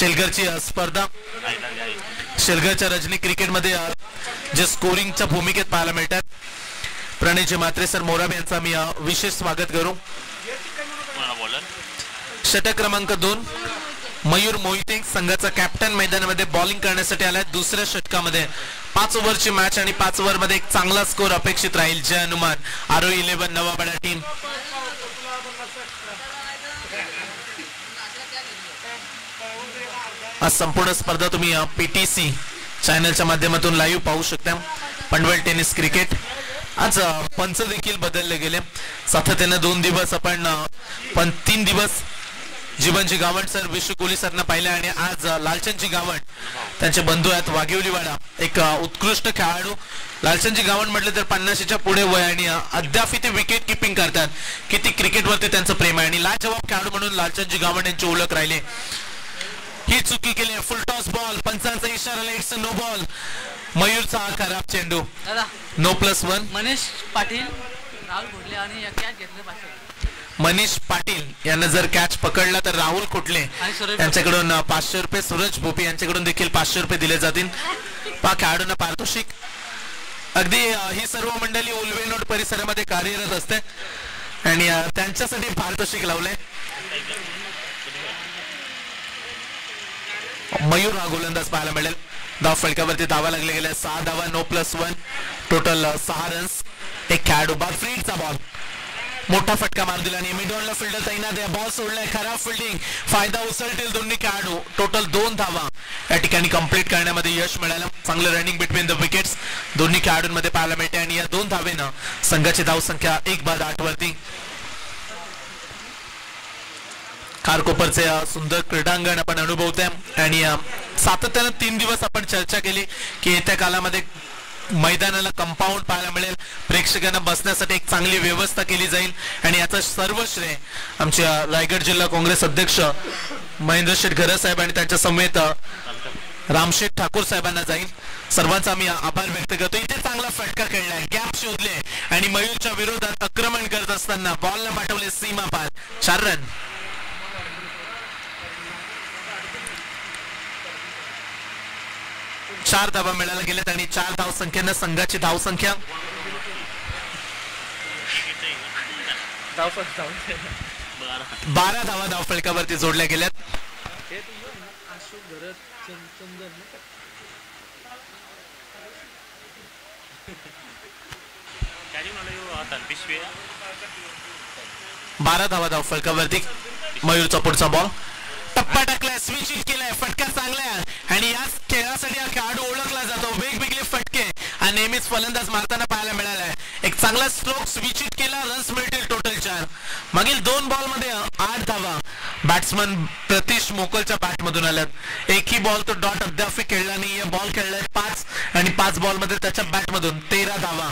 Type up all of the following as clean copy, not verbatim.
शेलगरची स्पर्धा शेलगरच्या रजनी क्रिकेटमध्ये जे स्कोरिंगच्या भूमिकेत पाहायला मिळतात. प्रणयजी मात्रे सर मोराब यांचा मी विशेष स्वागत करू. षटक क्रमांक 2 मयूर मोहिते संघाचा कॅप्टन मैदानामध्ये बॉलिंग करण्यासाठी आलाय. दुसऱ्या षटकामध्ये 5 ओव्हरची मॅच आणि 5 ओव्हरमध्ये एक चांगला स्कोर अपेक्षित राहील. जय हनुमान आरो 11 नवाबडा टीम. आज संपूर्ण स्पर्धा तुम्ही PTC चॅनलच्या माध्यमातून लाईव्ह पाहू शकता. Panvel tennis cricket. आज पंच देखील बदलले गेले. सातत्याने 2 दिवस आपण 3 दिवस जीवनजी गावंड सर विशू कोहली सरना पाहिले आणि आज लालचंदजी गावंड त्यांचे बंधू आहेत वाघेवलीवाडा. एक उत्कृष्ट खेळाडू. लालचंदजी गावंड म्हटले तर 50च्या पुढे वय आणि अद्याप ते विकेट किपिंग करतात. किती क्रिकेटवरती त्यांचं प्रेम आहे आणि लाजवाब खेळाडू म्हणून लालचंदजी गावंड यांची ओळख राहिली. ही चुकी केली. फुल टॉस बॉल. पंचांचा इशारा. It's no ball. मयूरचा हा खराब चेंडू. नो +1. मनीष पाटील राहुल घोटले आणि कॅच घेतले पाहिजे. मनीष पाटील यांना जर कॅच पकडला तर राहुल खोटले यांच्याकडून 500 रुपये. सूरज भोपी यांच्याकडून देखील 500 रुपये दिले जातील. खेळाडूंना पारितोषिक. अगदी ही सर्व मंडळी उलवेनोड परिसरामध्ये कार्यरत असते आणि त्यांच्यासाठी पारितोषिक लावले. मयूर हा गोलंदाज पाहायला मिळेल. धाव फलकावरती धावा लागले गेल्या. 6 धावा. नो +1. Total 6 runs. एक खेळाडू बाद. फ्रीडचा बॉल. मोठा फटका मार दिला आणि मिडॉनला फिल्डर तैनात आहे. बॉल सोडलाय. खराब फिल्डिंग. फायदा उचलतील दोन्ही खेळाडू. टोटल 2 धावा या ठिकाणी कंप्लीट करण्यामध्ये यश मिळालं. चांगलं रनिंग बिटवीन द विकेट्स दोन्ही खेळाडूंमध्ये पाहायला मिळते आणि या 2 धावेनं संघाची धावसंख्या 1/8 वरती. खारकोपरचे सुंदर क्रीडांगण आपण अनुभवतोय आणि सातत्यानं 3 दिवस आपण चर्चा केली की येत्या कालामध्ये मैदानाला कंपाऊंड पाहायला मिळेल. प्रेक्षकांना बसण्यासाठी एक चांगली व्यवस्था केली जाईल आणि याचं सर्व श्रेय आमच्या रायगड जिल्हा काँग्रेस अध्यक्ष महेंद्र शेठ घरत साहेब आणि त्यांच्या समेत रामशेठ ठाकूर साहेबांना जाईल. सर्वांचा मी आभार व्यक्त करतो. इथे चांगला फटका खेळलाय. गॅप शोधले आणि मयूरच्या विरोधात आक्रमण करत असताना बॉलला पाठवले सीमा पार. 4 रन. चार धावा मिळायला गेल्यात आणि 4 धाव संख्येनं संघाची धावसंख्या 12 धावा धाव फलकावरती जोडल्या गेल्यात. बारा धावा धाव फलकावरती. मयूरचा पुढचा बॉल. टप्पा टाकलाय. स्विच हिट केलाय. फटका चांगला आहे आणि याच खेळासाठी हा खेळाडू ओळखला जातो. वेगवेगळे फटके हा नेहमीच फलंदाज मारताना पाहायला मिळालाय. एक चांगला स्ट्रोक. स्विच हिट केला. रन्स मिळतील टोटल 4. मागील 2 बॉल मध्ये 8 धावा बॅट्समन प्रतीश मोकलच्या बॅट मधून आल्यात. एकही बॉल तो डॉट अद्याप खेळला नाही. बॉल खेळलाय 5 आणि 5 बॉल मध्ये त्याच्या बॅट मधून 13 धावा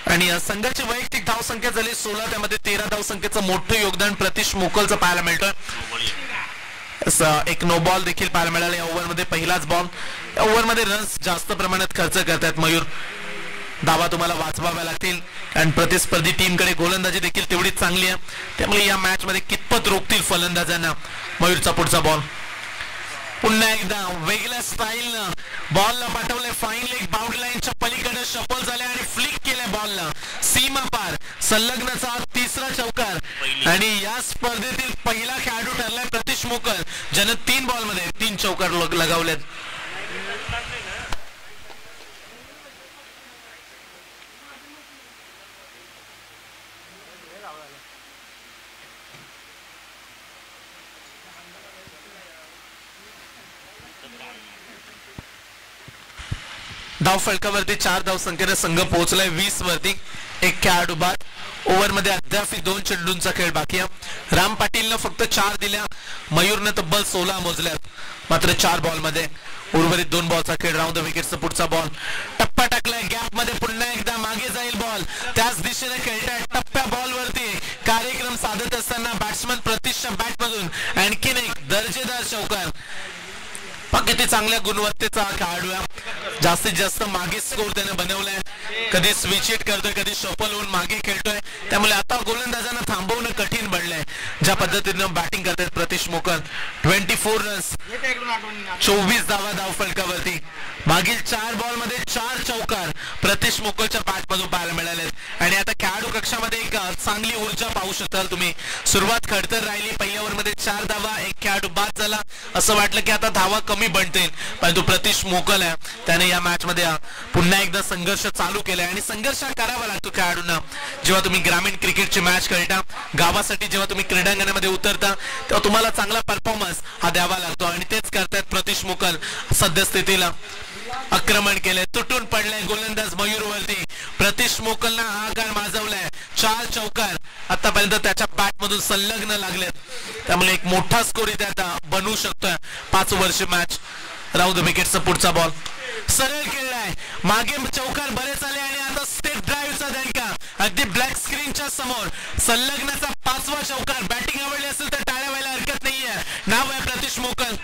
आणि संघाची वैयक्तिक धावसंख्या झाली 16. त्यामध्ये 13 धावसंख्येचं मोठं योगदान प्रतीश मोकलचं पाहायला मिळतं. एक नो बॉल देखील पाहायला मिळाला या ओव्हरमध्ये. पहिलाच बॉल. या ओव्हरमध्ये रन्स जास्त प्रमाणात खर्च करतात मयूर. धावा तुम्हाला वाचवाव्या लागतील आणि प्रतिस्पर्धी टीमकडे गोलंदाजी देखील तेवढीच चांगली आहे. त्यामुळे या मॅच मध्ये कितपत रोखतील फलंदाजांना. मयूरचा पुढचा बॉल. पुन्हा एकदा वेगळ्या स्टाईलनं बॉलला पाठवले. फाईन लेग बाउंड्री लाईनच्या पलीकडे शफल झाले आणि फ्लिक केले बॉलला सीमा पार. संलग्नचा 3रा चौकार आणि या स्पर्धेतील पहिला खेळाडू ठरलाय प्रतीश मोकल ज्याने 3 बॉल मध्ये 3 चौकार लगावलेत. धाव फलकावरती 4 धाव संख्येने संघ पोहोचलाय 20 वरती. एक खेळाडू बाद. ओव्हर मध्ये अद्याप 2 चेंडूंचा खेळ बाकी आहे. राम पाटीलनं फक्त 4 दिल्या. मयूरनं तब्बल 16 मोजल्यात मात्र 4 बॉल मध्ये. उर्वरित 2 बॉलचा खेळ. राऊंड द विकेटचा पुढचा बॉल. टप्पा टाकलाय. गॅप मध्ये पुन्हा एकदा मागे जाईल बॉल. त्याच दिशेने खेळताय. टप्प्या बॉल वरती कार्यक्रम साधत असताना बॅट्समन प्रतीशच्या बॅट मधून आणखीन एक दर्जेदार चौकार. किती चांगल्या गुणवत्तेचा खेळाडू आहे. जास्तीत जास्त मागे स्कोर त्याने बनवलाय. कधी स्विच हिट करतोय, कधी शफल होऊन मागे खेळतोय. त्यामुळे आता गोलंदाजांना थांबवणं कठीण बनलंय. ज्या पद्धतीनं बॅटिंग करतात प्रतीश मोकल. 24 रन्स, 24 धावा धावफलकावरती. मागील 4 बॉलमध्ये 4 चौकार प्रतीश मोकलच्या बॅटमधून पाहायला मिळालेत. आणि आता खेळाडू कक्षामध्ये एक चांगली ऊर्जा पाहू शकाल तुम्ही. सुरुवात खडतर राहिली. पहिल्या ओव्हरमध्ये 4 धावा, एक खेळाडू बाद झाला. असं वाटलं की आता धावा कमी बनतील, परंतु प्रतीश मोकल आहे त्याने या मॅच मध्ये पुन्हा एकदा संघर्ष चालू केलाय. आणि संघर्ष करावा लागतो खेळाडूंना. जेव्हा तुम्ही ग्रामीण क्रिकेटची मॅच खेळता, गावासाठी जेव्हा तुम्ही क्रीडांगणामध्ये उतरता, तेव्हा तुम्हाला चांगला परफॉर्मन्स हा द्यावा लागतो. आणि तेच करतात प्रतीश मोकल. सद्यस्थितीला आक्रमण केलंय, तुटून पडलंय गोलंदाज मयूरवरती. प्रतीश मोकलनं हाहाकार माजवलाय. 4 चौकार आतापर्यंत त्याच्या बॅट मधून संलग्न लागलेत. त्यामुळे एक मोठा स्कोर इथे आता बनवू शकतोय. 5 ओव्हरची मॅच. राहू दे विकेटचा पुढचा बॉल. सरळ खेळलाय, मागे चौकार बरेच आले आणि आता स्टेप ड्राईव्हचा धडका अगदी ब्लॅक स्क्रीनच्या समोर. संलग्नाचा 5वा चौकार. बॅटिंग आवडली असेल तर टाळ्या व्हायला हरकत नाहीये. नाव आहे प्रतीश मोकल.